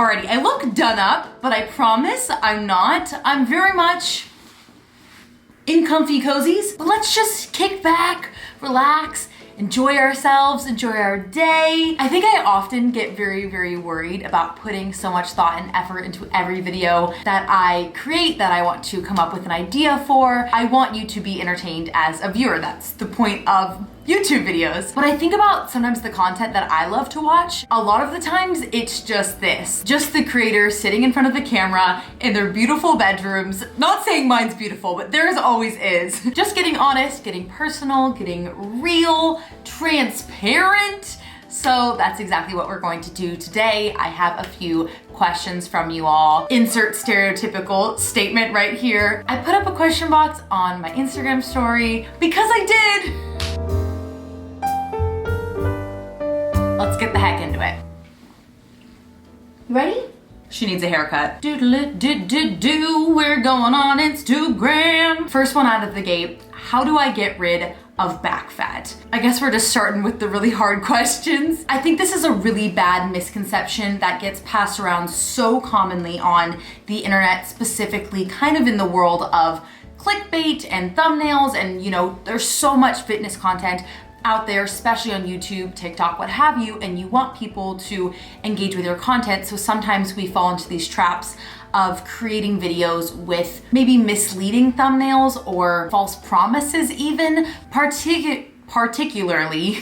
Alrighty, I look done up, but I promise I'm not. I'm very much in comfy cozies, but let's just kick back, relax, enjoy ourselves, enjoy our day. I think I often get very, very worried about putting so much thought and effort into every video that I create, that I want to come up with an idea for. I want you to be entertained as a viewer. That's the point of YouTube videos. When I think about sometimes the content that I love to watch, a lot of the times it's just this. Just the creators sitting in front of the camera in their beautiful bedrooms. Not saying mine's beautiful, but theirs always is. Just getting honest, getting personal, getting real, transparent. So that's exactly what we're going to do today. I have a few questions from you all. Insert stereotypical statement right here. I put up a question box on my Instagram story because I did. Let's get the heck into it. Ready? She needs a haircut. Doodle-do-do-do, we're going on Instagram. First one out of the gate, how do I get rid of back fat? I guess we're just starting with the really hard questions. I think this is a really bad misconception that gets passed around so commonly on the internet, specifically kind of in the world of clickbait and thumbnails, and you know, there's so much fitness content out there, especially on YouTube, TikTok, what have you, and you want people to engage with your content. So sometimes we fall into these traps of creating videos with maybe misleading thumbnails or false promises even, particularly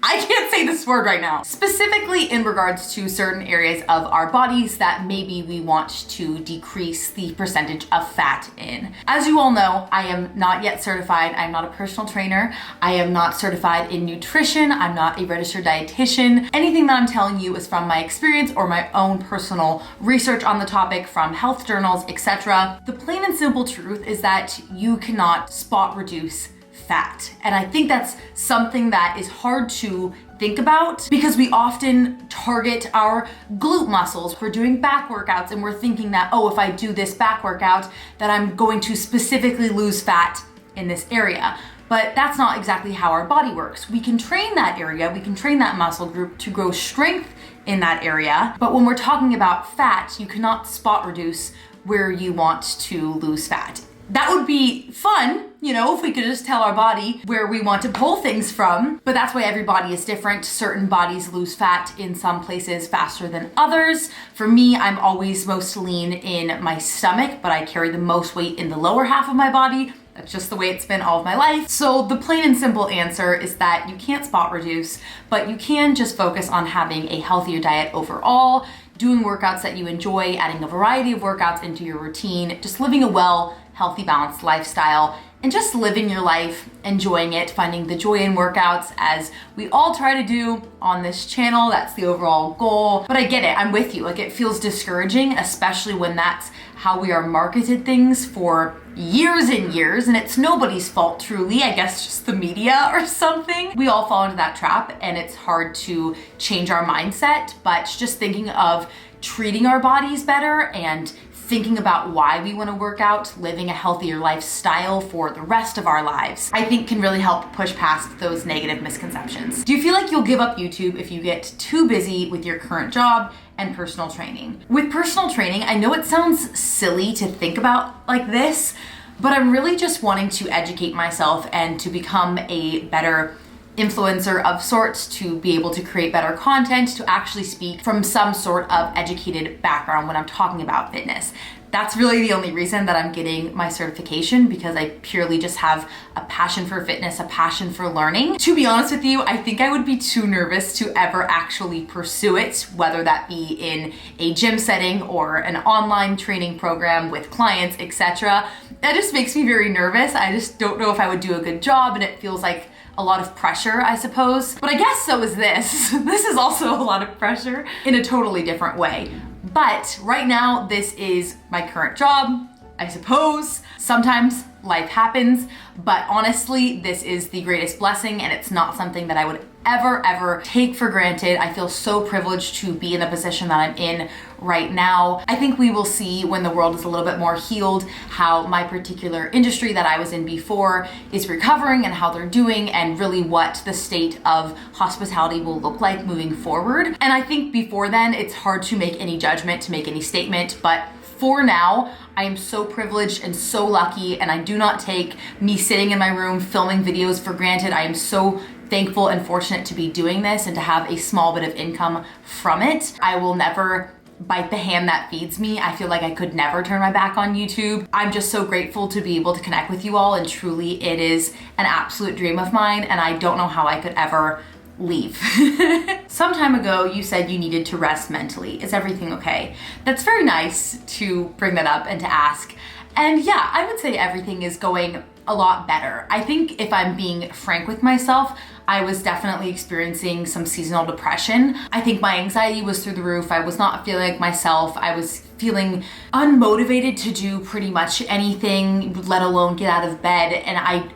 I can't say this word right now. Specifically in regards to certain areas of our bodies that maybe we want to decrease the percentage of fat in. As you all know, I am not yet certified. I'm not a personal trainer. I am not certified in nutrition. I'm not a registered dietitian. Anything that I'm telling you is from my experience or my own personal research on the topic from health journals, etc. The plain and simple truth is that you cannot spot reduce fat. And I think that's something that is hard to think about because we often target our glute muscles. We're doing back workouts and we're thinking that, oh, if I do this back workout, that I'm going to specifically lose fat in this area. But that's not exactly how our body works. We can train that area, we can train that muscle group to grow strength in that area. But when we're talking about fat, you cannot spot reduce where you want to lose fat. That would be fun, you know, if we could just tell our body where we want to pull things from, but that's why every body is different. Certain bodies lose fat in some places faster than others. For me, I'm always most lean in my stomach, but I carry the most weight in the lower half of my body. That's just the way it's been all of my life. So the plain and simple answer is that you can't spot reduce, but you can just focus on having a healthier diet overall, doing workouts that you enjoy, adding a variety of workouts into your routine, just living a well, healthy, balanced lifestyle, and just living your life, enjoying it, finding the joy in workouts as we all try to do on this channel. That's the overall goal. But I get it, I'm with you. Like, it feels discouraging, especially when that's how we are marketed things for years and years, and it's nobody's fault truly, I guess just the media or something. We all fall into that trap and it's hard to change our mindset, but just thinking of treating our bodies better and thinking about why we want to work out, living a healthier lifestyle for the rest of our lives, I think can really help push past those negative misconceptions. Do you feel like you'll give up YouTube if you get too busy with your current job and personal training? With personal training, I know it sounds silly to think about like this, but I'm really just wanting to educate myself and to become a better influencer of sorts, to be able to create better content, to actually speak from some sort of educated background when I'm talking about fitness. That's really the only reason that I'm getting my certification, because I purely just have a passion for fitness, a passion for learning. To be honest with you, I think I would be too nervous to ever actually pursue it, whether that be in a gym setting or an online training program with clients, etc. That just makes me very nervous. I just don't know if I would do a good job, and it feels like a lot of pressure, I suppose. But I guess so is this. This is also a lot of pressure in a totally different way. But right now, this is my current job, I suppose. Sometimes life happens, but honestly, this is the greatest blessing, and it's not something that I would ever take for granted. I feel so privileged to be in the position that I'm in right now. I think we will see when the world is a little bit more healed how my particular industry that I was in before is recovering and how they're doing, and really what the state of hospitality will look like moving forward. And I think before then, it's hard to make any judgment, to make any statement, but for now, I am so privileged and so lucky, and I do not take me sitting in my room filming videos for granted. I am so thankful and fortunate to be doing this and to have a small bit of income from it. I will never bite the hand that feeds me. I feel like I could never turn my back on YouTube. I'm just so grateful to be able to connect with you all, and truly it is an absolute dream of mine, and I don't know how I could ever leave. Some time ago, you said you needed to rest mentally. Is everything okay? That's very nice to bring that up and to ask. And yeah, I would say everything is going a lot better. I think if I'm being frank with myself, I was definitely experiencing some seasonal depression. I think my anxiety was through the roof. I was not feeling like myself. I was feeling unmotivated to do pretty much anything, let alone get out of bed. And I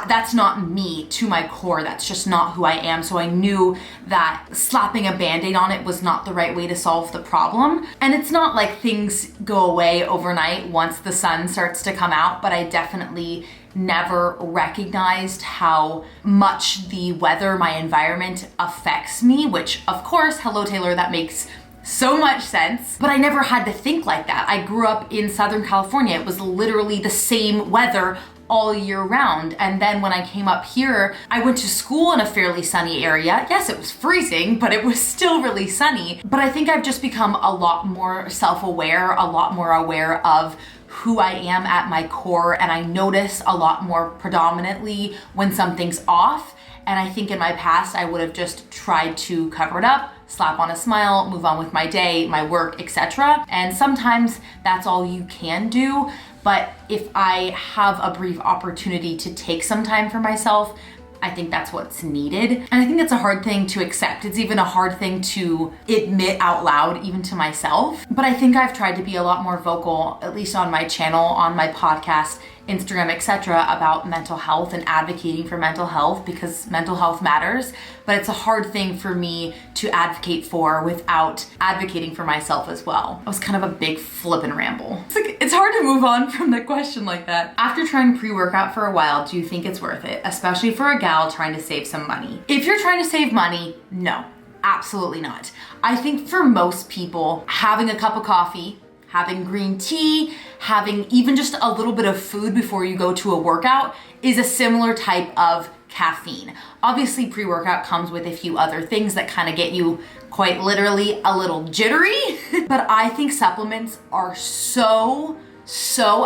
that's not me to my core. That's just not who I am. So I knew that slapping a Band-Aid on it was not the right way to solve the problem. And it's not like things go away overnight once the sun starts to come out, but I definitely never recognized how much the weather, my environment affects me, which of course, hello Taylor, that makes so much sense, but I never had to think like that. I grew up in Southern California. It was literally the same weather all year round. And then when I came up here, I went to school in a fairly sunny area. Yes, it was freezing, but it was still really sunny. But I think I've just become a lot more self-aware, a lot more aware of who I am at my core, and I notice a lot more predominantly when something's off. And I think in my past, I would have just tried to cover it up, slap on a smile, move on with my day, my work, etc. And sometimes that's all you can do. But if I have a brief opportunity to take some time for myself, I think that's what's needed. And I think that's a hard thing to accept. It's even a hard thing to admit out loud, even to myself. But I think I've tried to be a lot more vocal, at least on my channel, on my podcast, Instagram, etc., about mental health and advocating for mental health, because mental health matters. But it's a hard thing for me to advocate for without advocating for myself as well. It was kind of a big flippin' ramble. It's hard to move on from the question like that. After trying pre-workout for a while, do you think it's worth it? Especially for a gal trying to save some money. If you're trying to save money, no, absolutely not. I think for most people, having a cup of coffee, having green tea, having even just a little bit of food before you go to a workout is a similar type of caffeine. Obviously, pre-workout comes with a few other things that kind of get you quite literally a little jittery, but I think supplements are so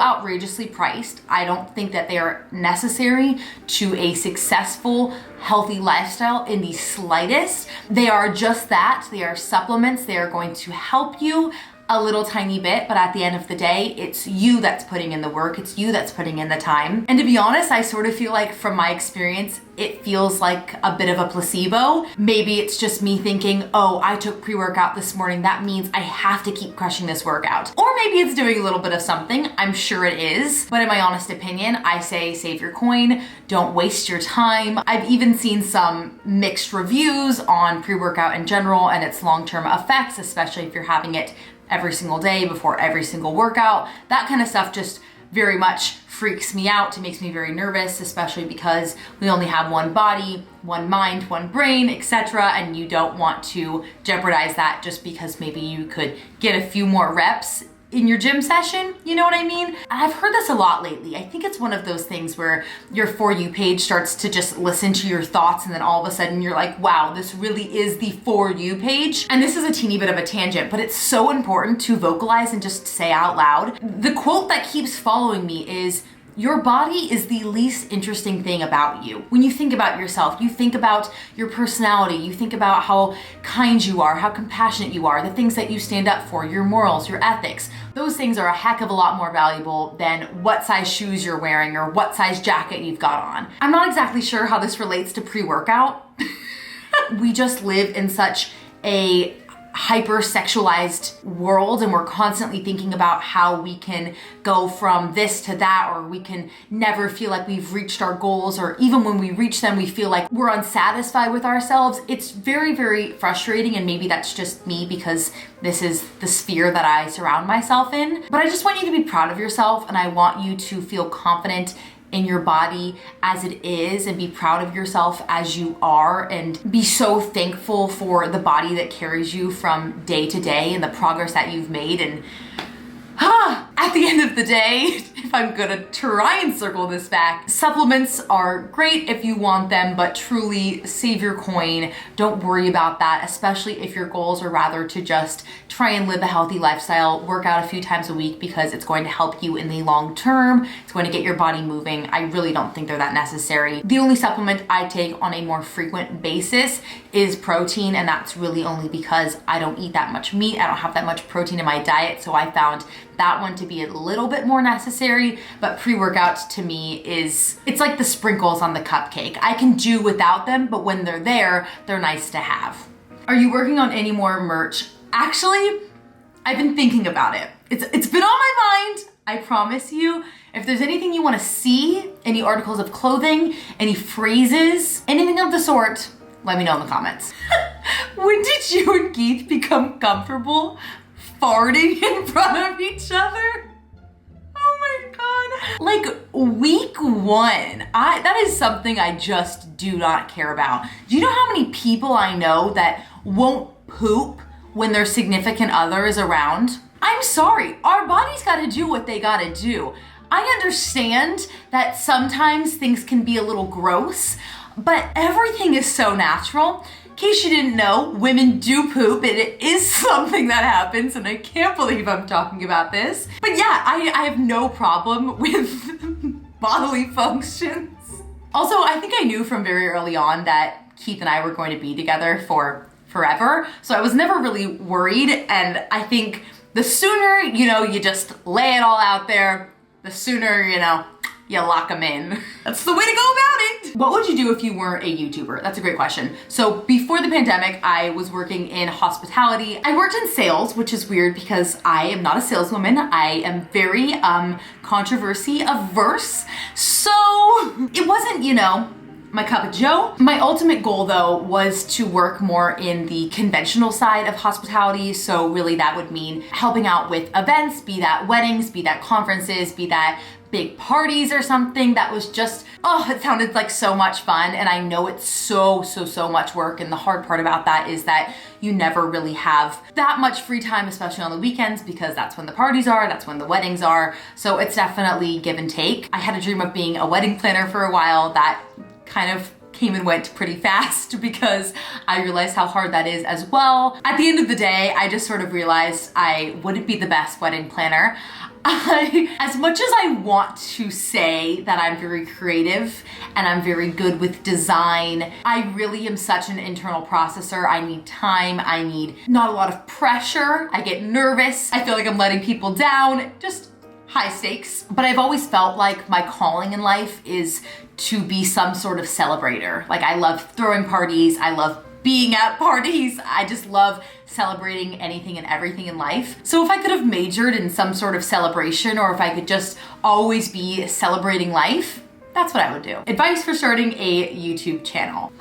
outrageously priced. I don't think that they are necessary to a successful, healthy lifestyle in the slightest. They are just that. They are supplements. They are going to help you a little tiny bit, but at the end of the day, it's you that's putting in the work. It's you that's putting in the time. And to be honest, I sort of feel like from my experience, it feels like a bit of a placebo. Maybe it's just me thinking, oh, I took pre-workout this morning. That means I have to keep crushing this workout. Or maybe it's doing a little bit of something. I'm sure it is. But in my honest opinion, I say save your coin. Don't waste your time. I've even seen some mixed reviews on pre-workout in general and its long-term effects, especially if you're having it every single day before every single workout. That kind of stuff just very much freaks me out. It makes me very nervous, especially because we only have one body, one mind, one brain, etc. And you don't want to jeopardize that just because maybe you could get a few more reps in your gym session, you know what I mean? And I've heard this a lot lately. I think it's one of those things where your For You page starts to just listen to your thoughts, and then all of a sudden you're like, wow, this really is the For You page. And this is a teeny bit of a tangent, but it's so important to vocalize and just say out loud. The quote that keeps following me is, your body is the least interesting thing about you. When you think about yourself, you think about your personality, you think about how kind you are, how compassionate you are, the things that you stand up for, your morals, your ethics. Those things are a heck of a lot more valuable than what size shoes you're wearing or what size jacket you've got on. I'm not exactly sure how this relates to pre-workout. We just live in such a hyper-sexualized world, and we're constantly thinking about how we can go from this to that, or we can never feel like we've reached our goals, or even when we reach them, we feel like we're unsatisfied with ourselves. It's very, very frustrating, and maybe that's just me because this is the sphere that I surround myself in. But I just want you to be proud of yourself, and I want you to feel confident in your body as it is, and be proud of yourself as you are, and be so thankful for the body that carries you from day to day and the progress that you've made. And at the end of the day, if I'm gonna try and circle this back, supplements are great if you want them, but truly save your coin. Don't worry about that, especially if your goals are rather to just try and live a healthy lifestyle, work out a few times a week, because it's going to help you in the long term. It's going to get your body moving. I really don't think they're that necessary. The only supplement I take on a more frequent basis is protein, and that's really only because I don't eat that much meat. I don't have that much protein in my diet, so I found that one to be a little bit more necessary. But pre-workout to me it's like the sprinkles on the cupcake. I can do without them, but when they're there, they're nice to have. Are you working on any more merch? Actually, I've been thinking about it. It's been on my mind, I promise you. If there's anything you want to see, any articles of clothing, any phrases, anything of the sort, let me know in the comments. When did you and Keith become comfortable farting in front of each other? Oh my God. Like week one, that is something I just do not care about. Do you know how many people I know that won't poop when their significant other is around? I'm sorry, our bodies gotta do what they gotta do. I understand that sometimes things can be a little gross, but everything is so natural. In case you didn't know, women do poop, and it is something that happens, and I can't believe I'm talking about this. But yeah, I have no problem with bodily functions. Also, I think I knew from very early on that Keith and I were going to be together for forever, so I was never really worried, and I think the sooner, you just lay it all out there, the sooner, you lock them in. That's the way to go about it. What would you do if you weren't a YouTuber? That's a great question. So before the pandemic, I was working in hospitality. I worked in sales, which is weird because I am not a saleswoman. I am very controversy averse. So it wasn't, my cup of joe. My ultimate goal though was to work more in the conventional side of hospitality. So really that would mean helping out with events, be that weddings, be that conferences, be that big parties or something. That was just, it sounded like so much fun. And I know it's so much work. And the hard part about that is that you never really have that much free time, especially on the weekends, because that's when the parties are, that's when the weddings are. So it's definitely give and take. I had a dream of being a wedding planner for a while. That kind of came and went pretty fast because I realized how hard that is as well. At the end of the day, I just sort of realized I wouldn't be the best wedding planner. As much as I want to say that I'm very creative and I'm very good with design, I really am such an internal processor. I need time, I need not a lot of pressure. I get nervous, I feel like I'm letting people down, just high stakes. But I've always felt like my calling in life is to be some sort of celebrator. Like I love throwing parties, I love being at parties, I just love celebrating anything and everything in life. So if I could have majored in some sort of celebration, or if I could just always be celebrating life, that's what I would do. Advice for starting a YouTube channel.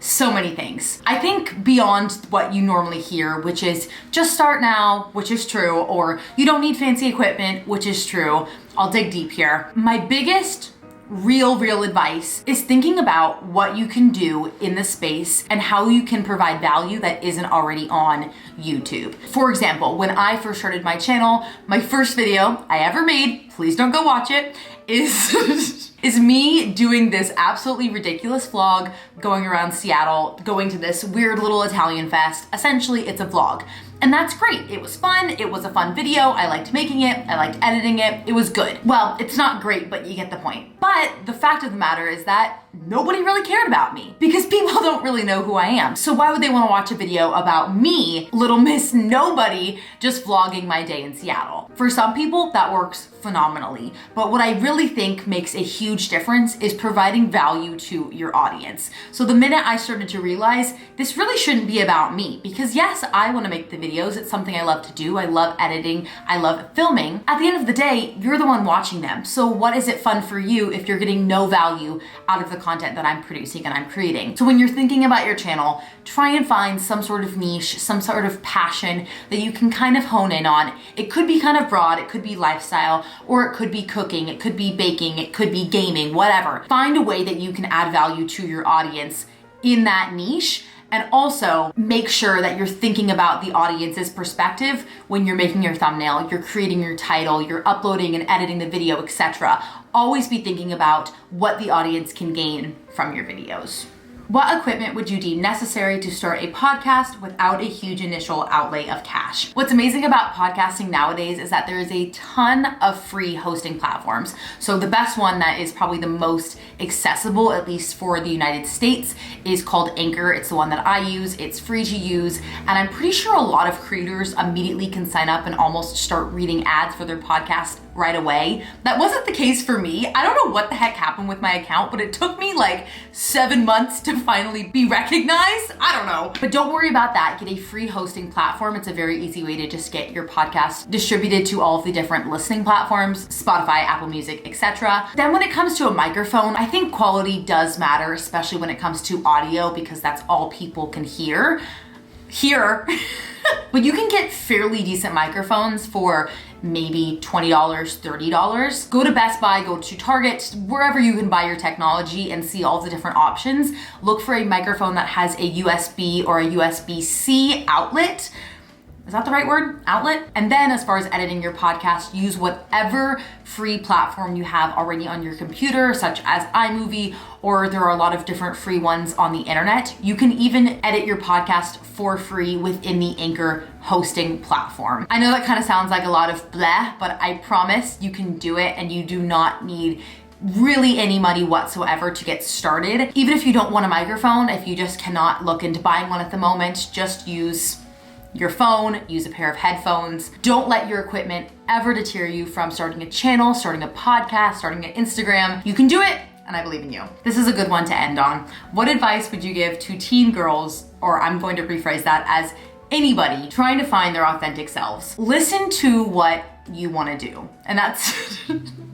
So many things. I think beyond what you normally hear, which is just start now, which is true, or you don't need fancy equipment, which is true. I'll dig deep here. My biggest real advice is thinking about what you can do in the space and how you can provide value that isn't already on YouTube. For example, when I first started my channel, my first video I ever made, please don't go watch it, is me doing this absolutely ridiculous vlog going around Seattle, going to this weird little Italian fest. Essentially, it's a vlog. And that's great. It was fun. It was a fun video. I liked making it. I liked editing it. It was good. Well, it's not great, but you get the point. But the fact of the matter is that nobody really cared about me because people don't really know who I am. So why would they want to watch a video about me, Little Miss Nobody, just vlogging my day in Seattle? For some people, that works phenomenally. But what I really think makes a huge difference is providing value to your audience. So the minute I started to realize this really shouldn't be about me, because yes, I want to make the videos. It's something I love to do. I love editing. I love filming. At the end of the day, you're the one watching them. So what is it fun for you if you're getting no value out of the content that I'm producing and I'm creating? So when you're thinking about your channel, try and find some sort of niche, some sort of passion that you can kind of hone in on. It could be kind of broad. It could be lifestyle, or it could be cooking, it could be baking, it could be gaming, whatever. Find a way that you can add value to your audience in that niche, and also make sure that you're thinking about the audience's perspective when you're making your thumbnail, you're creating your title, you're uploading and editing the video, etc. Always be thinking about what the audience can gain from your videos. What equipment would you deem necessary to start a podcast without a huge initial outlay of cash? What's amazing about podcasting nowadays is that there is a ton of free hosting platforms. So the best one that is probably the most accessible, at least for the United States, is called Anchor. It's the one that I use. It's free to use. And I'm pretty sure a lot of creators immediately can sign up and almost start reading ads for their podcast right away. That wasn't the case for me. I don't know what the heck happened with my account, but it took me like 7 months to finally be recognized. I don't know. But don't worry about that. Get a free hosting platform. It's a very easy way to just get your podcast distributed to all of the different listening platforms, Spotify, Apple Music, etc. Then when it comes to a microphone, I think quality does matter, especially when it comes to audio, because that's all people can hear. But you can get fairly decent microphones for maybe $20, $30. Go to Best Buy, go to Target, wherever you can buy your technology and see all the different options. Look for a microphone that has a USB or a USB-C outlet. Is that the right word? Outlet? And then as far as editing your podcast, use whatever free platform you have already on your computer, such as iMovie, or there are a lot of different free ones on the internet. You can even edit your podcast for free within the Anchor hosting platform. I know that kind of sounds like a lot of bleh, but I promise you can do it, and you do not need really any money whatsoever to get started. Even if you don't want a microphone, if you just cannot look into buying one at the moment, just use your phone, use a pair of headphones. Don't let your equipment ever deter you from starting a channel, starting a podcast, starting an Instagram. You can do it, and I believe in you. This is a good one to end on. What advice would you give to teen girls, or I'm going to rephrase that as anybody trying to find their authentic selves? Listen to what you want to do. And that's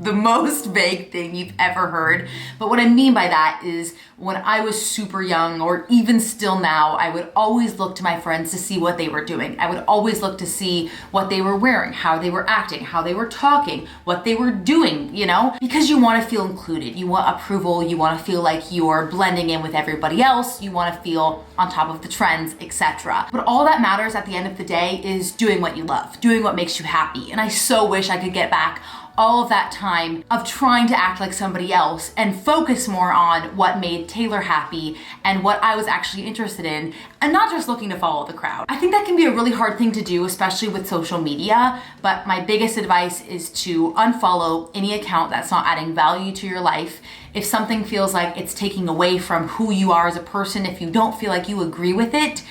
the most vague thing you've ever heard. But what I mean by that is when I was super young, or even still now, I would always look to my friends to see what they were doing. I would always look to see what they were wearing, how they were acting, how they were talking, what they were doing, you know? Because you want to feel included. You want approval. You want to feel like you're blending in with everybody else. You want to feel on top of the trends, etc. But all that matters at the end of the day is doing what you love, doing what makes you happy. And I so wish I could get back all of that time of trying to act like somebody else and focus more on what made Taylor happy and what I was actually interested in, and not just looking to follow the crowd. I think that can be a really hard thing to do, especially with social media, but my biggest advice is to unfollow any account that's not adding value to your life. If something feels like it's taking away from who you are as a person, if you don't feel like you agree with it,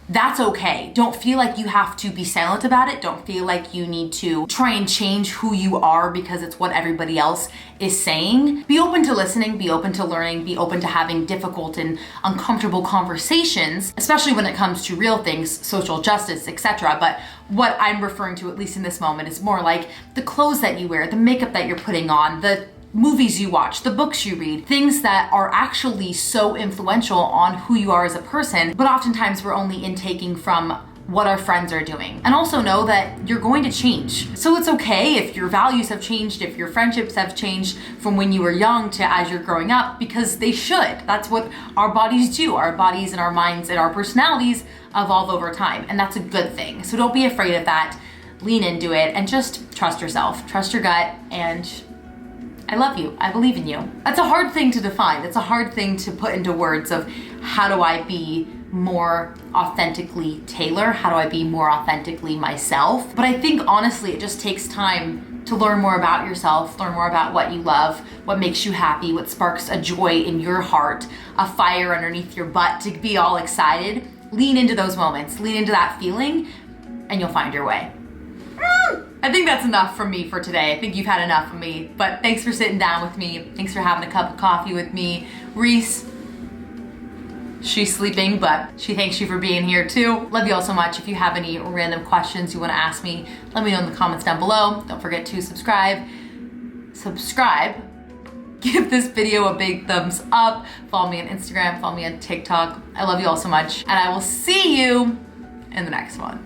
that's okay. Don't feel like you have to be silent about it. Don't feel like you need to try and change who you are because it's what everybody else is saying. Be open to listening, be open to learning, be open to having difficult and uncomfortable conversations, especially when it comes to real things, social justice, etc. But what I'm referring to, at least in this moment, is more like the clothes that you wear, the makeup that you're putting on, the movies you watch, the books you read, things that are actually so influential on who you are as a person, but oftentimes we're only intaking from what our friends are doing. And also know that you're going to change. So it's okay if your values have changed, if your friendships have changed from when you were young to as you're growing up, because they should. That's what our bodies do. Our bodies and our minds and our personalities evolve over time, and that's a good thing. So don't be afraid of that. Lean into it and just trust yourself, trust your gut, and I love you. I believe in you. That's a hard thing to define. That's a hard thing to put into words of how do I be more authentically Taylor? How do I be more authentically myself? But I think honestly, it just takes time to learn more about yourself, learn more about what you love, what makes you happy, what sparks a joy in your heart, a fire underneath your butt to be all excited. Lean into those moments, lean into that feeling, and you'll find your way. I think that's enough from me for today. I think you've had enough of me, but thanks for sitting down with me. Thanks for having a cup of coffee with me. Reese, she's sleeping, but she thanks you for being here too. Love you all so much. If you have any random questions you want to ask me, let me know in the comments down below. Don't forget to subscribe. Give this video a big thumbs up. Follow me on Instagram, follow me on TikTok. I love you all so much, and I will see you in the next one.